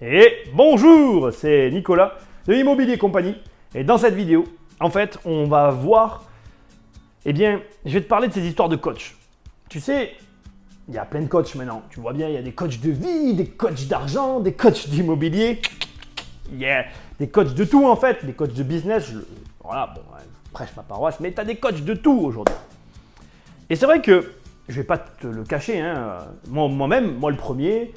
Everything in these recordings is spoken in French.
Et bonjour, c'est Nicolas de Immobilier Compagnie. Et dans cette vidéo, en fait, on va voir, je vais te parler de ces histoires de coach. Tu sais, il y a plein de coachs maintenant. Tu vois bien, il y a des coachs de vie, des coachs d'argent, des coachs d'immobilier. Des coachs de tout en fait, des coachs de business. Voilà, bon, je prêche ma paroisse, mais tu as des coachs de tout aujourd'hui. Et c'est vrai que, je vais pas te le cacher, moi-même, le premier,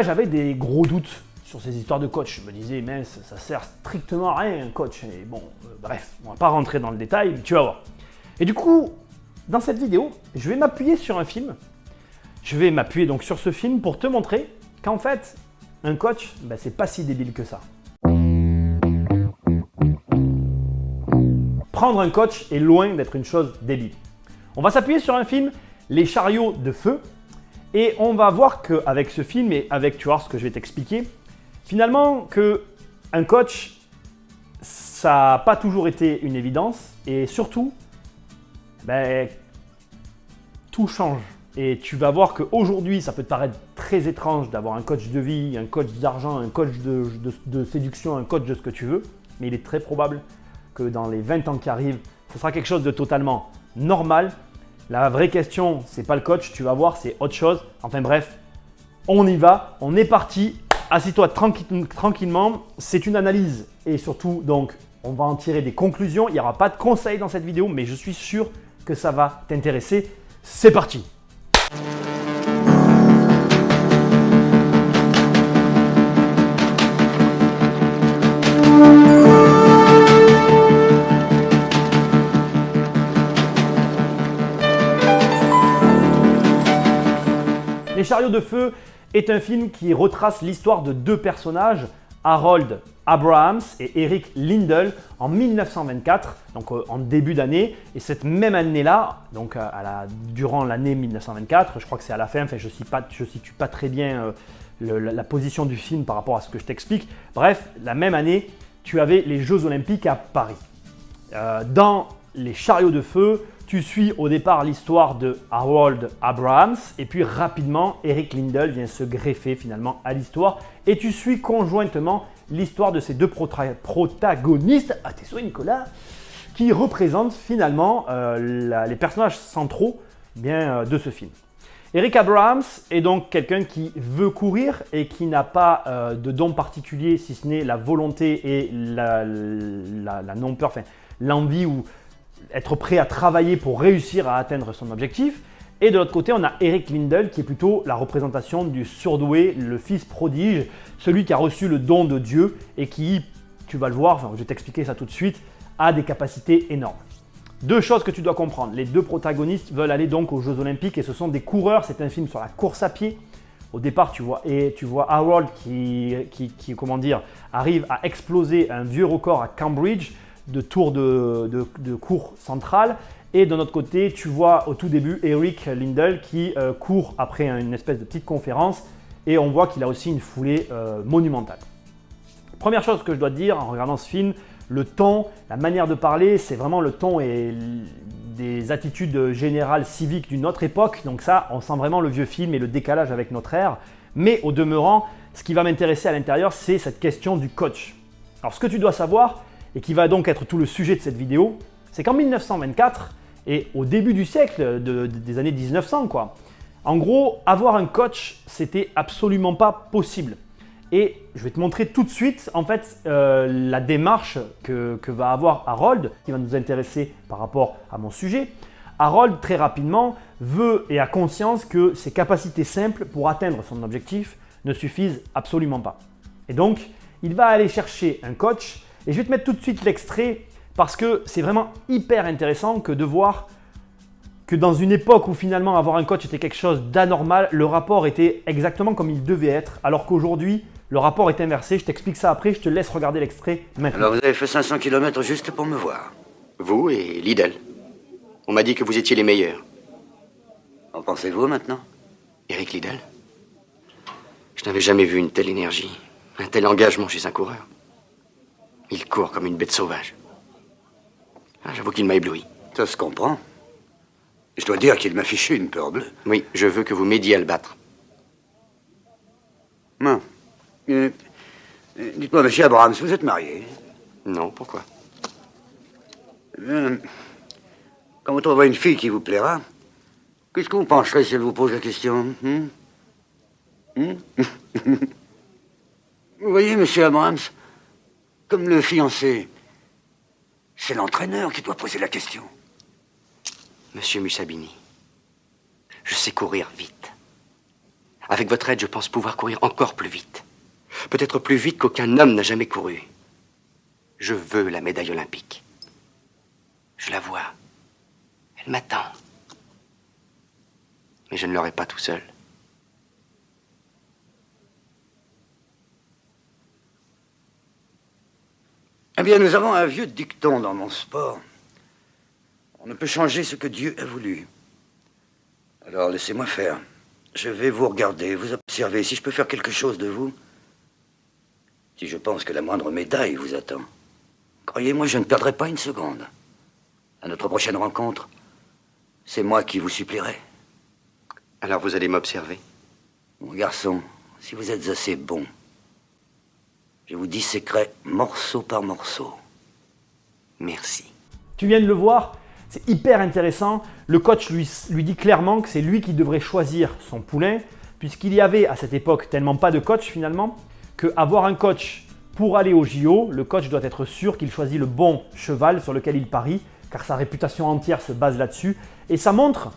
j'avais des gros doutes sur ces histoires de coach. Je me disais, mince, ça sert strictement à rien un coach. Et bon, bref, on va pas rentrer dans le détail, mais tu vas voir. Et du coup, dans cette vidéo, je vais m'appuyer sur un film. Je vais m'appuyer donc sur ce film pour te montrer qu'en fait, un coach, c'est pas si débile que ça. Prendre un coach est loin d'être une chose débile. On va s'appuyer sur un film, Les chariots de feu, et on va voir qu'avec ce film et avec, tu vois, ce que je vais t'expliquer, finalement que un coach, ça n'a pas toujours été une évidence, et surtout, tout change. Et tu vas voir qu'aujourd'hui, ça peut te paraître très étrange d'avoir un coach de vie, un coach d'argent, un coach de séduction, un coach de ce que tu veux, mais il est très probable que dans les 20 ans qui arrivent, ce sera quelque chose de totalement normal. La vraie question, c'est pas le coach, tu vas voir, c'est autre chose. Enfin bref, on y va, on est parti. Assis-toi tranquillement, c'est une analyse et surtout, donc, on va en tirer des conclusions. Il n'y aura pas de conseils dans cette vidéo, mais je suis sûr que ça va t'intéresser. C'est parti! Les chariots de feu est un film qui retrace l'histoire de deux personnages, Harold Abrahams et Eric Lindell, en 1924, donc en début d'année. Et cette même année-là, donc durant l'année 1924, je crois que c'est à la fin, je ne situe pas très bien la position du film par rapport à ce que je t'explique. Bref, la même année, tu avais les Jeux Olympiques à Paris. Dans les chariots de feu, tu suis au départ l'histoire de Harold Abrahams et puis rapidement, Eric Lindell vient se greffer finalement à l'histoire et tu suis conjointement l'histoire de ces deux protagonistes, à tes souhaits Nicolas, qui représentent finalement les personnages centraux de ce film. Eric Abrahams est donc quelqu'un qui veut courir et qui n'a pas de don particulier si ce n'est la volonté et la non-peur, l'envie ou être prêt à travailler pour réussir à atteindre son objectif. Et de l'autre côté, on a Eric Lindell qui est plutôt la représentation du surdoué, le fils prodige, celui qui a reçu le don de Dieu et qui, tu vas le voir, je vais t'expliquer ça tout de suite, a des capacités énormes. Deux choses que tu dois comprendre. Les deux protagonistes veulent aller donc aux Jeux Olympiques et ce sont des coureurs. C'est un film sur la course à pied. Au départ, tu vois Harold qui arrive à exploser un vieux record à Cambridge de tour de cours central. Et de notre côté, tu vois au tout début Eric Lindell qui court après une espèce de petite conférence et on voit qu'il a aussi une foulée monumentale. Première chose que je dois te dire en regardant ce film, le ton, la manière de parler, c'est vraiment le ton et des attitudes générales civiques d'une autre époque. Donc ça, on sent vraiment le vieux film et le décalage avec notre ère. Mais au demeurant, ce qui va m'intéresser à l'intérieur, c'est cette question du coach. Alors ce que tu dois savoir, et qui va donc être tout le sujet de cette vidéo, c'est qu'en 1924 et au début du siècle, des années 1900, en gros, avoir un coach, c'était absolument pas possible. Et je vais te montrer tout de suite en fait la démarche que va avoir Harold, qui va nous intéresser par rapport à mon sujet. Harold, très rapidement, veut et a conscience que ses capacités simples pour atteindre son objectif ne suffisent absolument pas. Et donc, il va aller chercher un coach. Et je vais te mettre tout de suite l'extrait parce que c'est vraiment hyper intéressant que de voir que dans une époque où finalement avoir un coach était quelque chose d'anormal, le rapport était exactement comme il devait être, alors qu'aujourd'hui, le rapport est inversé. Je t'explique ça après, je te laisse regarder l'extrait maintenant. Alors vous avez fait 500 km juste pour me voir. Vous et Liddell. On m'a dit que vous étiez les meilleurs. En pensez-vous maintenant? Eric Liddell. Je n'avais jamais vu une telle énergie, un tel engagement chez un coureur. Il court comme une bête sauvage. J'avoue qu'il m'a ébloui. Ça se comprend. Je dois dire qu'il m'a fichu une peur bleue. Oui, je veux que vous m'aidiez à le battre. Non. Dites-moi, monsieur Abrams, vous êtes marié? Non, pourquoi? Quand vous trouverez une fille qui vous plaira, qu'est-ce que vous penserez si elle vous pose la question? Vous voyez, monsieur Abrams, comme le fiancé, c'est l'entraîneur qui doit poser la question. Monsieur Musabini, je sais courir vite. Avec votre aide, je pense pouvoir courir encore plus vite. Peut-être plus vite qu'aucun homme n'a jamais couru. Je veux la médaille olympique. Je la vois. Elle m'attend. Mais je ne l'aurai pas tout seul. Eh bien, nous avons un vieux dicton dans mon sport. On ne peut changer ce que Dieu a voulu. Alors, laissez-moi faire. Je vais vous regarder, vous observer. Si je peux faire quelque chose de vous, si je pense que la moindre médaille vous attend, croyez-moi, je ne perdrai pas une seconde. À notre prochaine rencontre, c'est moi qui vous supplierai. Alors vous allez m'observer? Mon garçon, si vous êtes assez bon, je vous disséquerai morceau par morceau. Merci. Tu viens de le voir, c'est hyper intéressant. Le coach lui dit clairement que c'est lui qui devrait choisir son poulain, puisqu'il y avait à cette époque tellement pas de coach finalement, qu'avoir un coach pour aller au JO, le coach doit être sûr qu'il choisit le bon cheval sur lequel il parie, car sa réputation entière se base là-dessus. Et ça montre,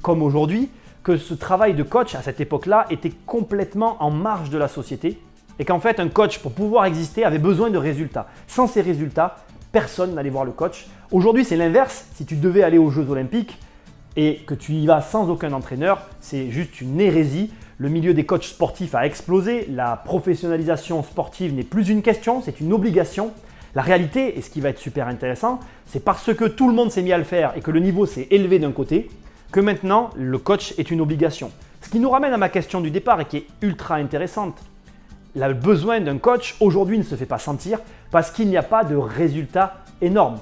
comme aujourd'hui, que ce travail de coach à cette époque-là était complètement en marge de la société et qu'en fait un coach pour pouvoir exister avait besoin de résultats. Sans ces résultats, personne n'allait voir le coach. Aujourd'hui c'est l'inverse, si tu devais aller aux Jeux Olympiques et que tu y vas sans aucun entraîneur, c'est juste une hérésie. Le milieu des coachs sportifs a explosé, la professionnalisation sportive n'est plus une question, c'est une obligation. La réalité, et ce qui va être super intéressant, c'est parce que tout le monde s'est mis à le faire et que le niveau s'est élevé d'un côté, que maintenant le coach est une obligation. Ce qui nous ramène à ma question du départ et qui est ultra intéressante. Le besoin d'un coach aujourd'hui ne se fait pas sentir parce qu'il n'y a pas de résultats énormes.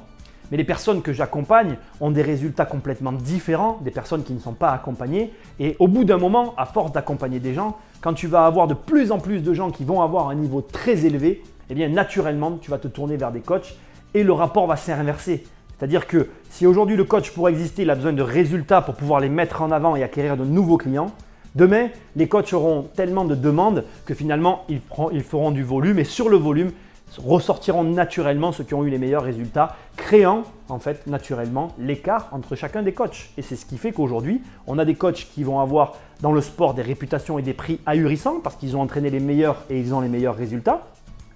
Mais les personnes que j'accompagne ont des résultats complètement différents des personnes qui ne sont pas accompagnées. Et au bout d'un moment, à force d'accompagner des gens, quand tu vas avoir de plus en plus de gens qui vont avoir un niveau très élevé, eh bien naturellement, tu vas te tourner vers des coachs et le rapport va s'inverser. C'est-à-dire que si aujourd'hui le coach pour exister, il a besoin de résultats pour pouvoir les mettre en avant et acquérir de nouveaux clients, demain, les coachs auront tellement de demandes que finalement, ils feront du volume et sur le volume, ressortiront naturellement ceux qui ont eu les meilleurs résultats, créant en fait naturellement l'écart entre chacun des coachs. Et c'est ce qui fait qu'aujourd'hui, on a des coachs qui vont avoir dans le sport des réputations et des prix ahurissants parce qu'ils ont entraîné les meilleurs et ils ont les meilleurs résultats.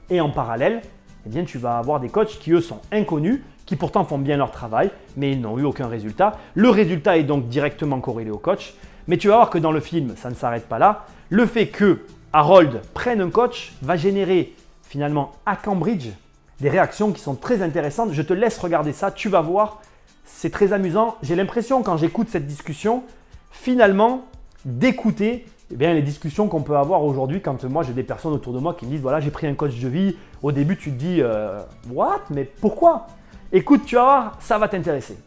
Et en parallèle, eh bien, tu vas avoir des coachs qui eux sont inconnus, qui pourtant font bien leur travail, mais ils n'ont eu aucun résultat. Le résultat est donc directement corrélé au coach. Mais tu vas voir que dans le film, ça ne s'arrête pas là. Le fait que Harold prenne un coach va générer finalement à Cambridge des réactions qui sont très intéressantes. Je te laisse regarder ça, tu vas voir, c'est très amusant. J'ai l'impression quand j'écoute cette discussion, finalement, d'écouter les discussions qu'on peut avoir aujourd'hui quand moi j'ai des personnes autour de moi qui me disent voilà j'ai pris un coach de vie. Au début tu te dis what, mais pourquoi? Écoute, tu vas voir, ça va t'intéresser.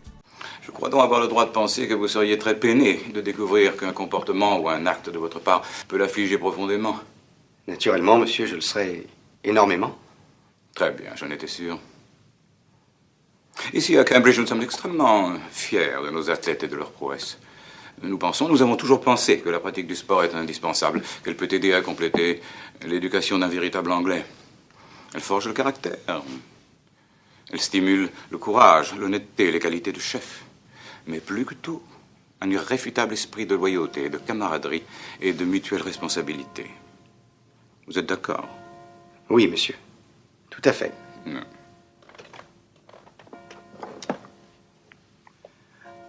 Je crois donc avoir le droit de penser que vous seriez très peiné de découvrir qu'un comportement ou un acte de votre part peut l'affliger profondément. Naturellement, monsieur, je le serai énormément. Très bien, j'en étais sûr. Ici, à Cambridge, nous sommes extrêmement fiers de nos athlètes et de leurs prouesses. Nous avons toujours pensé que la pratique du sport est indispensable, qu'elle peut aider à compléter l'éducation d'un véritable Anglais. Elle forge le caractère. Elle stimule le courage, l'honnêteté, les qualités de chef. Mais plus que tout, un irréfutable esprit de loyauté, de camaraderie et de mutuelle responsabilité. Vous êtes d'accord? Oui, monsieur. Tout à fait. Non.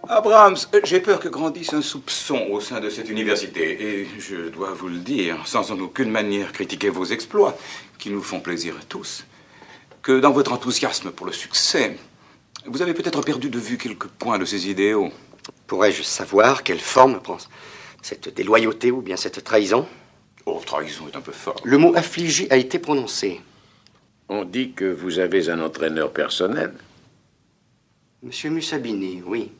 Abrams, j'ai peur que grandisse un soupçon au sein de cette université. Et je dois vous le dire, sans en aucune manière critiquer vos exploits, qui nous font plaisir à tous, que dans votre enthousiasme pour le succès, vous avez peut-être perdu de vue quelques points de ces idéaux. Pourrais-je savoir quelle forme prend cette déloyauté ou bien cette trahison? Oh, trahison est un peu fort. Le mot affligé a été prononcé. On dit que vous avez un entraîneur personnel. Monsieur Musabini, oui.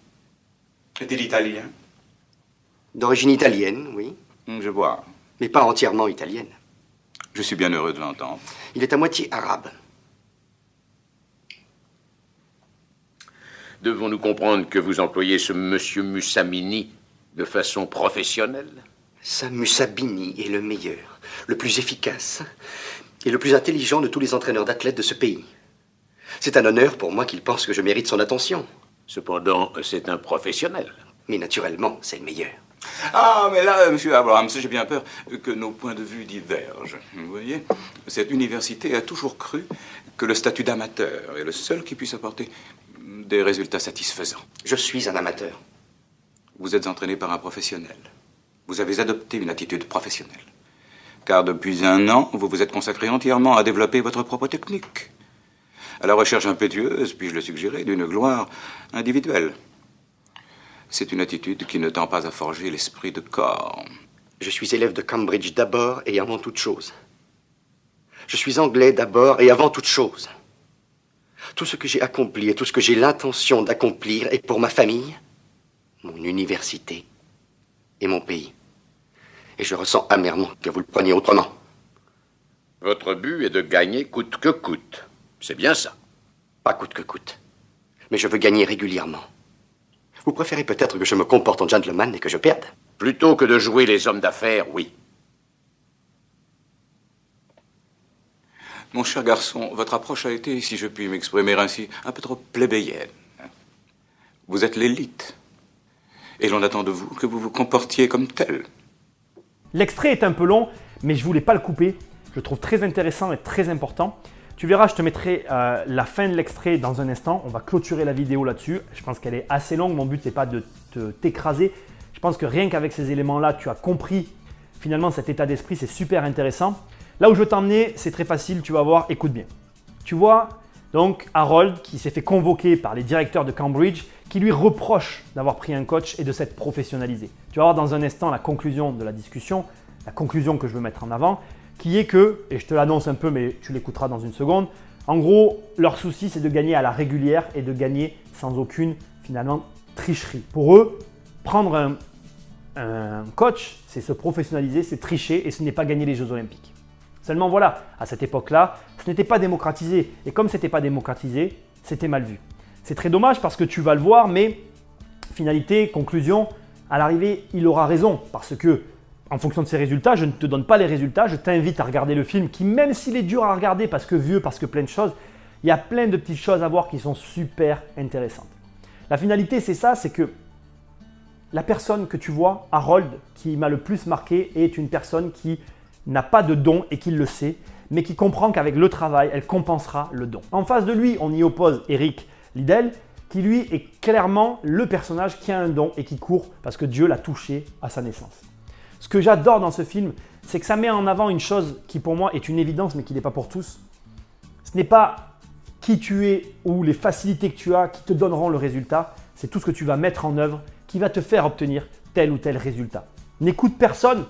Est-il italien? D'origine italienne, oui. Je vois. Mais pas entièrement italienne. Je suis bien heureux de l'entendre. Il est à moitié arabe. Devons-nous comprendre que vous employez ce monsieur Musamini de façon professionnelle? Sam Musabini est le meilleur, le plus efficace et le plus intelligent de tous les entraîneurs d'athlètes de ce pays. C'est un honneur pour moi qu'il pense que je mérite son attention. Cependant, c'est un professionnel. Mais naturellement, c'est le meilleur. Ah, mais là, monsieur Abrahams, j'ai bien peur que nos points de vue divergent. Vous voyez, cette université a toujours cru que le statut d'amateur est le seul qui puisse apporter des résultats satisfaisants. Je suis un amateur. Vous êtes entraîné par un professionnel. Vous avez adopté une attitude professionnelle. Car depuis 1 an, vous vous êtes consacré entièrement à développer votre propre technique. À la recherche impétueuse, puis-je le suggérer, d'une gloire individuelle. C'est une attitude qui ne tend pas à forger l'esprit de corps. Je suis élève de Cambridge d'abord et avant toute chose. Je suis anglais d'abord et avant toute chose. Tout ce que j'ai accompli et tout ce que j'ai l'intention d'accomplir est pour ma famille, mon université et mon pays. Et je ressens amèrement que vous le preniez autrement. Votre but est de gagner coûte que coûte. C'est bien ça. Pas coûte que coûte. Mais je veux gagner régulièrement. Vous préférez peut-être que je me comporte en gentleman et que je perde? Plutôt que de jouer les hommes d'affaires, oui. Mon cher garçon, votre approche a été, si je puis m'exprimer ainsi, un peu trop plébéienne. Vous êtes l'élite. Et l'on attend de vous que vous vous comportiez comme tel. L'extrait est un peu long, mais je voulais pas le couper. Je le trouve très intéressant et très important. Tu verras, je te mettrai la fin de l'extrait dans un instant. On va clôturer la vidéo là-dessus. Je pense qu'elle est assez longue. Mon but, n'est pas de t'écraser. Je pense que rien qu'avec ces éléments-là, tu as compris finalement cet état d'esprit. C'est super intéressant. Là où je veux t'emmener, c'est très facile. Tu vas voir, écoute bien. Tu vois donc Harold qui s'est fait convoquer par les directeurs de Cambridge qui lui reprochent d'avoir pris un coach et de s'être professionnalisé. Tu vas voir dans un instant la conclusion de la discussion, la conclusion que je veux mettre en avant, qui est que, et je te l'annonce un peu mais tu l'écouteras dans une seconde, en gros, leur souci c'est de gagner à la régulière et de gagner sans aucune finalement tricherie. Pour eux, prendre un coach, c'est se professionnaliser, c'est tricher et ce n'est pas gagner les Jeux Olympiques. Seulement voilà, à cette époque-là, ce n'était pas démocratisé. Et comme ce n'était pas démocratisé, c'était mal vu. C'est très dommage parce que tu vas le voir, mais finalité, conclusion, à l'arrivée, il aura raison. Parce que, en fonction de ses résultats, je ne te donne pas les résultats, je t'invite à regarder le film qui, même s'il est dur à regarder parce que vieux, parce que plein de choses, il y a plein de petites choses à voir qui sont super intéressantes. La finalité, c'est ça, c'est que la personne que tu vois, Harold, qui m'a le plus marqué, est une personne qui n'a pas de don et qui le sait, mais qui comprend qu'avec le travail, elle compensera le don. En face de lui, on y oppose Eric Liddell, qui lui est clairement le personnage qui a un don et qui court parce que Dieu l'a touché à sa naissance. Ce que j'adore dans ce film, c'est que ça met en avant une chose qui pour moi est une évidence, mais qui n'est pas pour tous. Ce n'est pas qui tu es ou les facilités que tu as qui te donneront le résultat, c'est tout ce que tu vas mettre en œuvre qui va te faire obtenir tel ou tel résultat. N'écoute personne.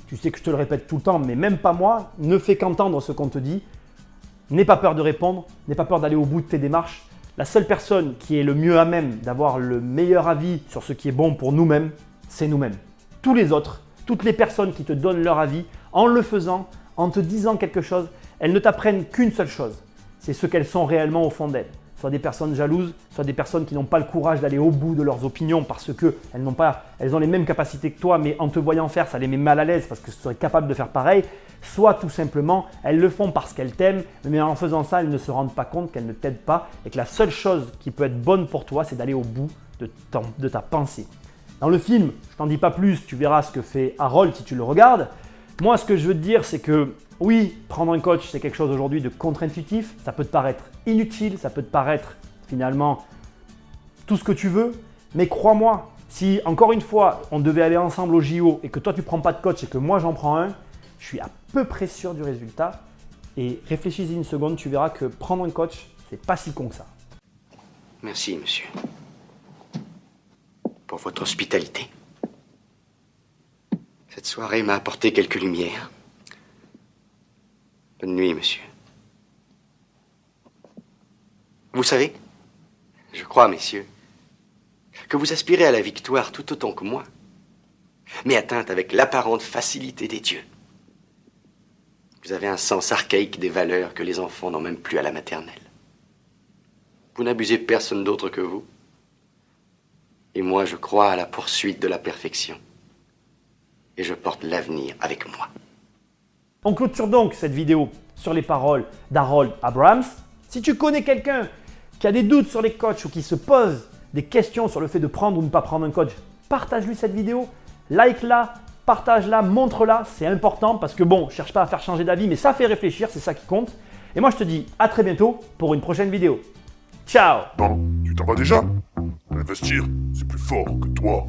Tu sais que je te le répète tout le temps, mais même pas moi, ne fais qu'entendre ce qu'on te dit. N'aie pas peur de répondre, n'aie pas peur d'aller au bout de tes démarches. La seule personne qui est le mieux à même d'avoir le meilleur avis sur ce qui est bon pour nous-mêmes, c'est nous-mêmes. Tous les autres, toutes les personnes qui te donnent leur avis, en le faisant, en te disant quelque chose, elles ne t'apprennent qu'une seule chose. C'est ce qu'elles sont réellement au fond d'elles. Soit des personnes jalouses, soit des personnes qui n'ont pas le courage d'aller au bout de leurs opinions parce qu'elles ont les mêmes capacités que toi, mais en te voyant faire, ça les met mal à l'aise parce que tu serais capable de faire pareil. Soit tout simplement, elles le font parce qu'elles t'aiment, mais en faisant ça, elles ne se rendent pas compte qu'elles ne t'aident pas et que la seule chose qui peut être bonne pour toi, c'est d'aller au bout de ta pensée. Dans le film, je t'en dis pas plus, tu verras ce que fait Harold si tu le regardes. Moi, ce que je veux te dire, c'est que oui, prendre un coach, c'est quelque chose aujourd'hui de contre-intuitif. Ça peut te paraître inutile, ça peut te paraître finalement tout ce que tu veux. Mais crois-moi, si encore une fois, on devait aller ensemble au JO et que toi, tu ne prends pas de coach et que moi, j'en prends un, je suis à peu près sûr du résultat. Et réfléchis-y une seconde, tu verras que prendre un coach, c'est pas si con que ça. Merci, monsieur, pour votre hospitalité. Cette soirée m'a apporté quelques lumières. Bonne nuit, monsieur. Vous savez, je crois, messieurs, que vous aspirez à la victoire tout autant que moi, mais atteinte avec l'apparente facilité des dieux. Vous avez un sens archaïque des valeurs que les enfants n'ont même plus à la maternelle. Vous n'abusez de personne d'autre que vous. Et moi, je crois à la poursuite de la perfection. Et je porte l'avenir avec moi. On clôture donc cette vidéo sur les paroles d'Harold Abrahams. Si tu connais quelqu'un qui a des doutes sur les coachs ou qui se pose des questions sur le fait de prendre ou ne pas prendre un coach, partage-lui cette vidéo, like-la, partage-la, montre-la, c'est important parce que bon, cherche pas à faire changer d'avis, mais ça fait réfléchir, c'est ça qui compte. Et moi je te dis à très bientôt pour une prochaine vidéo. Ciao! Non, tu t'en vas déjà? Investir, c'est plus fort que toi.